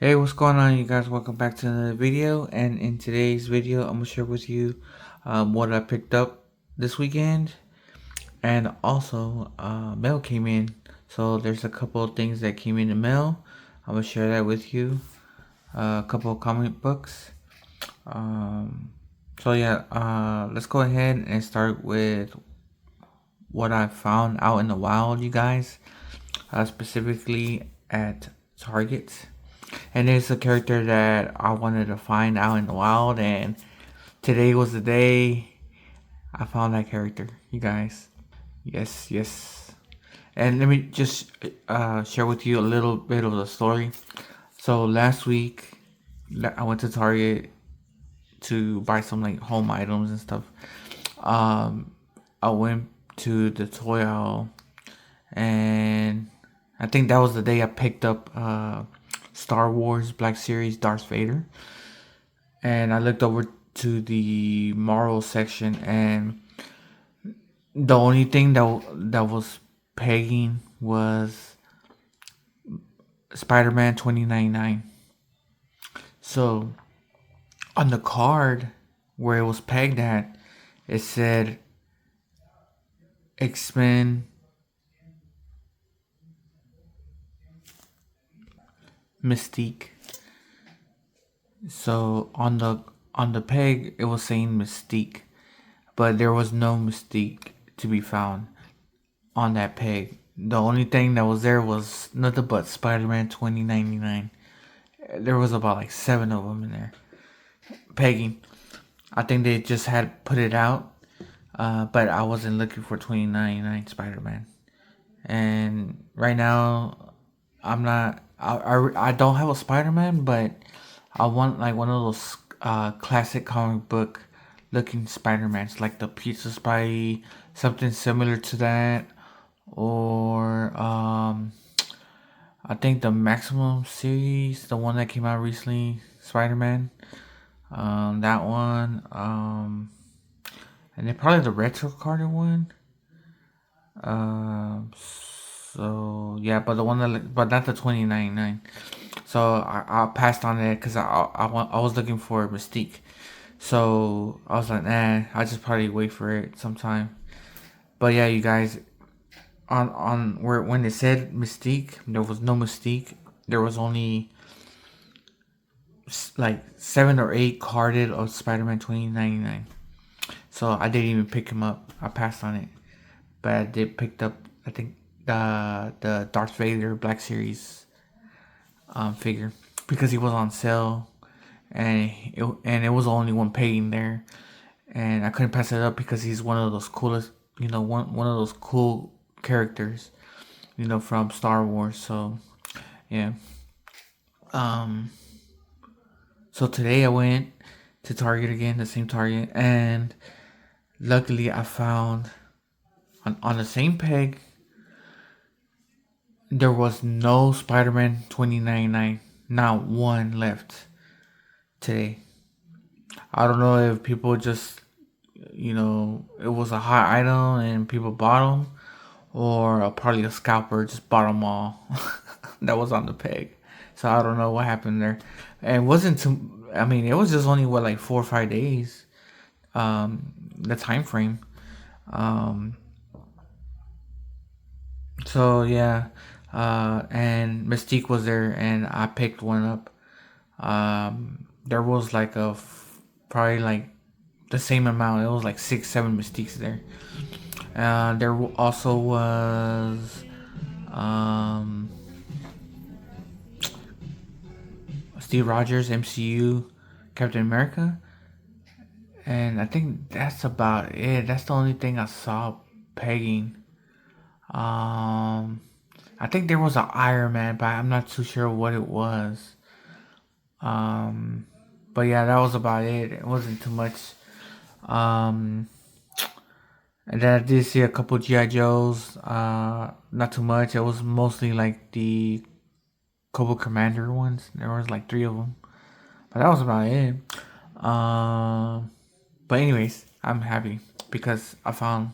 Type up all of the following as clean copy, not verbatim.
Hey, what's going on, you guys? Welcome back to another video. And in today's video, I'm gonna share with you what I picked up this weekend, and also mail came in. So there's a couple of things that came in the mail. I'm gonna share that with you. A couple of comic books. Um, let's go ahead and start with what I found out in the wild, you guys. Specifically at Target. And it's a character that I wanted to find out in the wild, and today was the day I found that character, you guys. Yes, yes. And let me just share with you a little bit of the story. So last week, I went to Target to buy some like home items and stuff. Um, I went to the toy aisle, and I think that was the day I picked up Star Wars Black Series Darth Vader. And I looked over to the Marvel section, and the only thing that was pegging was Spider-Man 2099. So on the card where it was pegged at, it said X-Men Mystique. So on the peg it was saying Mystique, but there was no Mystique to be found on that peg. The only thing that was there was nothing but Spider-Man 2099. There was about like 7 of them in there pegging. I think they just had put it out, but I wasn't looking for 2099 Spider-Man. And right now, I'm not. I don't have a Spider-Man, but I want like one of those classic comic book looking Spider-Mans, like the Pizza Spidey, something similar to that, or I think the Maximum series, the one that came out recently, Spider-Man, that one, and then probably the retro carded one. So yeah, but the one that, but not the 2099. So I passed on it because I was looking for Mystique. So I was like, nah, I'll just probably wait for it sometime. But yeah, you guys, on where when it said Mystique, there was no Mystique. There was only like 7 or 8 carded of Spider-Man 2099. So I didn't even pick him up. I passed on it, but I did picked up, I think, the Darth Vader Black Series figure because he was on sale, and it was only one paying there, and I couldn't pass it up because he's one of those coolest, one of those cool characters, from Star Wars. So yeah. Um. So today I went to Target again, the same Target, and luckily I found on the same peg there was no Spider-Man 2099, not one left today. I don't know if people just, it was a hot item and people bought them, or probably a scalper just bought them all that was on the peg. So I don't know what happened there. And it wasn't too, I mean, it was just only what, like 4 or 5 days, the time frame. Um, so yeah, and Mystique was there, and I picked one up. There was like probably like the same amount. It was like 6, 7 Mystiques there. There also was um, Steve Rogers, MCU, Captain America, and I think that's about it. That's the only thing I saw pegging. Um, I think there was an Iron Man, but I'm not too sure what it was. Um, but yeah, that was about it. It wasn't too much. Um, and then I did see a couple GI Joes. Not too much. It was mostly like the Cobra Commander ones. There was like 3 of them, but that was about it. But anyways, I'm happy because I found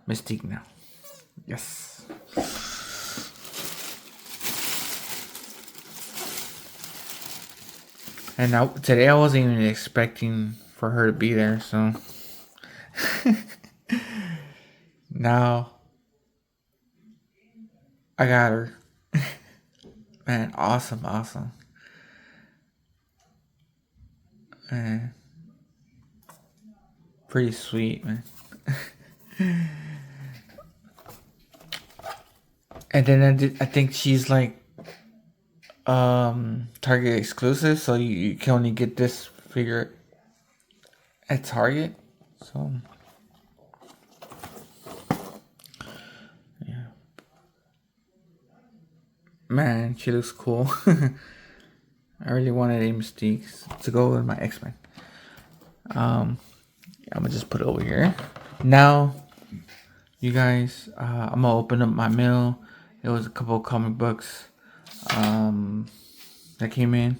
Mystique now. Yes. And today I wasn't even expecting for her to be there, so now I got her. Man, awesome, awesome. Man, pretty sweet, man. And then I think she's like Target exclusive, so you can only get this figure at Target. So yeah, man, she looks cool. I really wanted a Mystique to go with my X-Men. I'm gonna just put it over here. Now, you guys, I'm gonna open up my mail. It was a couple of comic books that came in.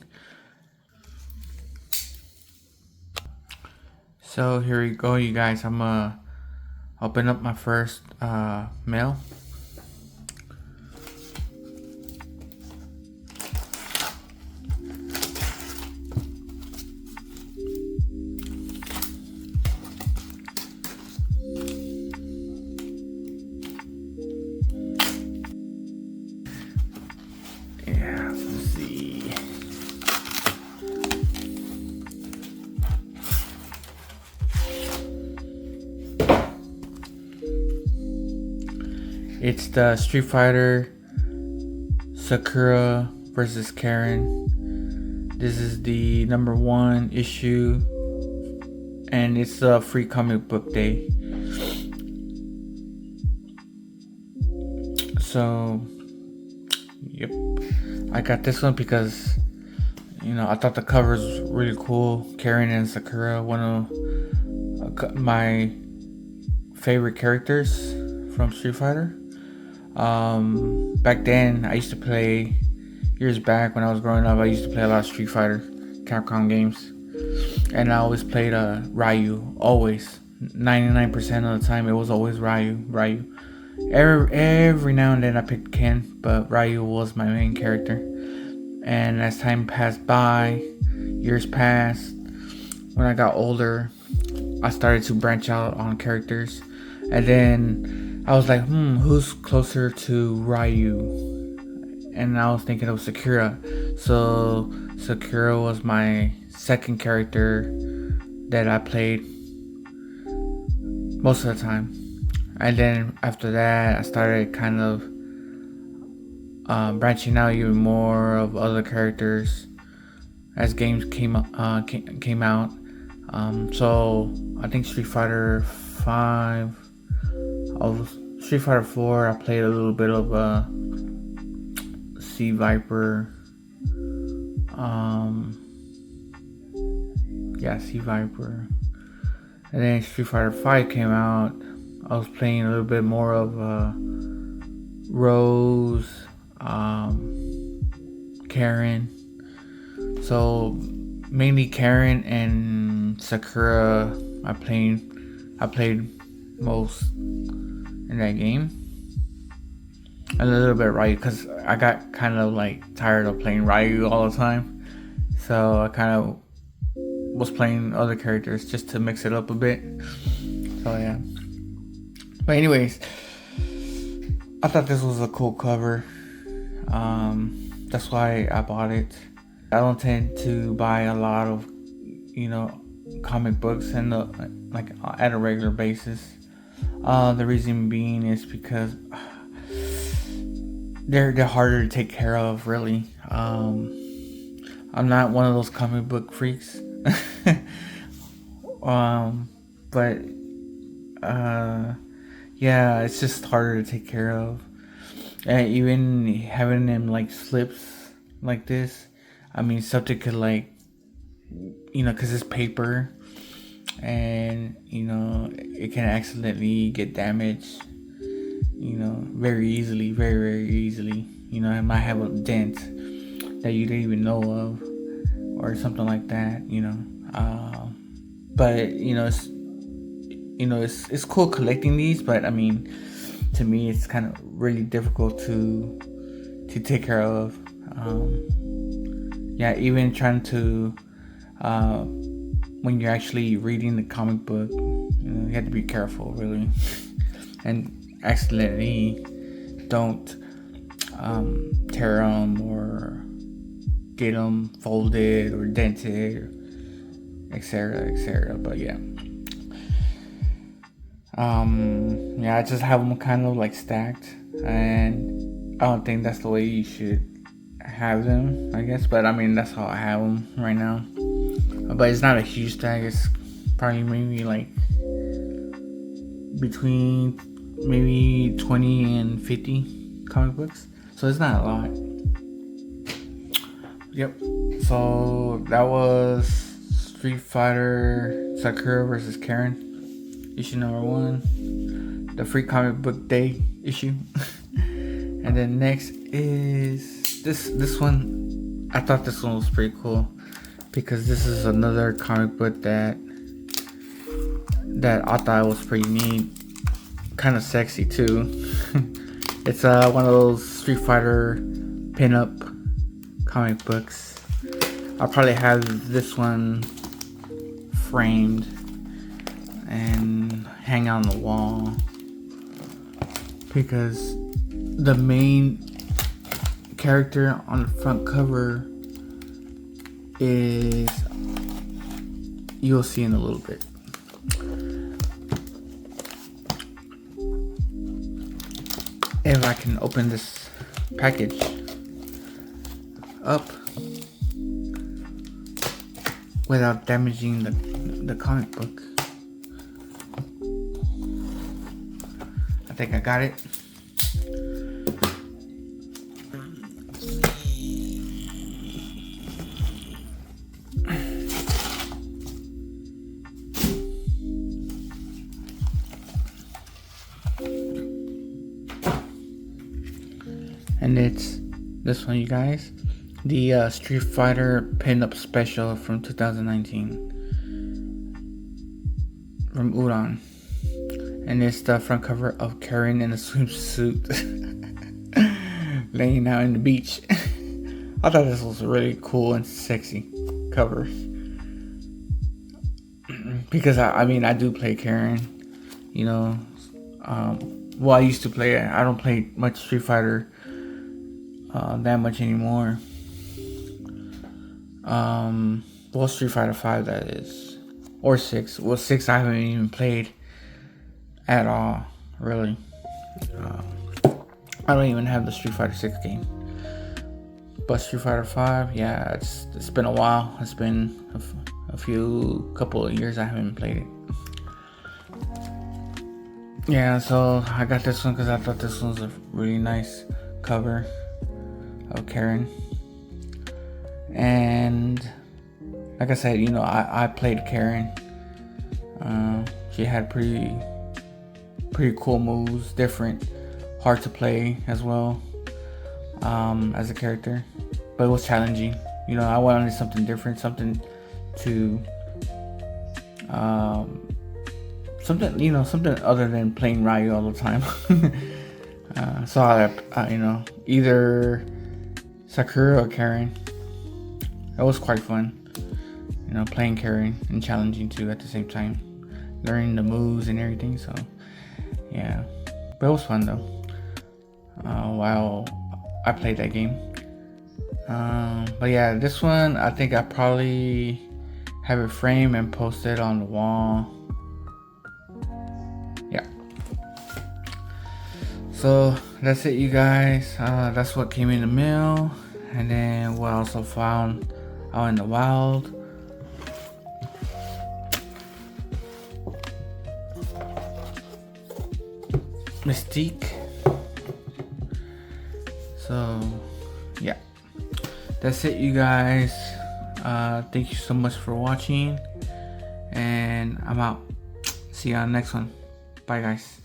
So here we go, you guys. I'm gonna open up my first mail. Yeah, let's see. It's the Street Fighter Sakura versus Karen. This is the #1 issue, and it's a free comic book day. So, yep, I got this one because, you know, I thought the cover was really cool. Karen and Sakura, one of my favorite characters from Street Fighter. Back then, I used to play, years back when I was growing up, I used to play a lot of Street Fighter, Capcom games. And I always played Ryu, always. 99% of the time, it was always Ryu. Every now and then I picked Ken, but Ryu was my main character. And as time passed by, years passed, when I got older, I started to branch out on characters. And then I was like, who's closer to Ryu? And I was thinking of Sakura. So Sakura was my second character that I played most of the time. And then after that, I started kind of branching out even more of other characters as games came out. So I think Street Fighter 5, Street Fighter 4, I played a little bit of Sea Viper. Sea Viper. And then Street Fighter 5 came out. I was playing a little bit more of Rose, Karen. So mainly Karen and Sakura I played most in that game. A little bit Ryu, because I got kind of like tired of playing Ryu all the time. So I kind of was playing other characters just to mix it up a bit. So yeah. But anyways, I thought this was a cool cover. That's why I bought it. I don't tend to buy a lot of, comic books and like at a regular basis. The reason being is because they're harder to take care of, really. I'm not one of those comic book freaks. But yeah, it's just harder to take care of. And even having them like slips like this, I mean, something could like, because it's paper, and it can accidentally get damaged, very easily, very, very easily. It might have a dent that you didn't even know of, or something like that. But it's cool collecting these, but I mean, to me, it's kind of really difficult to take care of. yeah, even trying to when you're actually reading the comic book, you have to be careful, really, and accidentally don't tear them or get them folded or dented, etc., etc. But yeah, I just have them kind of like stacked, and I don't think that's the way you should have them, I guess. But I mean, that's how I have them right now. But it's not a huge stack. It's probably maybe like between maybe 20 and 50 comic books. So it's not a lot. Yep. So that was Street Fighter Sakura versus Karen, issue number 1, the free comic book day issue. And then next is this one. I thought this one was pretty cool because this is another comic book that I thought was pretty neat, kind of sexy too. It's one of those Street Fighter pinup comic books. I'll probably have this one framed and hang on the wall because the main character on the front cover is, you'll see in a little bit. If I can open this package up without damaging the comic book. I think I got it. And it's this one, you guys. The Street Fighter Pinup Special from 2019 from Udon. And it's the front cover of Karen in a swimsuit laying out in the beach. I thought this was a really cool and sexy cover. Because I mean, I do play Karen, you know. Well, I used to play it. I don't play much Street Fighter that much anymore. Well, Street Fighter 5, that is, or 6. Well, 6 I haven't even played at all, really. I don't even have the Street Fighter 6 game. But Street Fighter 5, yeah, it's been a while. It's been a couple of years I haven't played it. Yeah, so I got this one because I thought this one was a really nice cover of Karen. And like I said, you know, I played Karen. She had pretty cool moves, different, hard to play as well, as a character, but it was challenging. You know, I wanted something different, something to something other than playing Ryu all the time. So I you know, either Sakura or Karen. It was quite fun, you know, playing Karen and challenging too at the same time, learning the moves and everything. So yeah, but it was fun though. While I played that game. But yeah, this one I think I probably have it framed and posted on the wall. Yeah. So that's it, you guys. That's what came in the mail, and then what I also found out in the wild. Mystique. So yeah, that's it, you guys. Thank you so much for watching, and I'm out. See you on the next one. Bye, guys.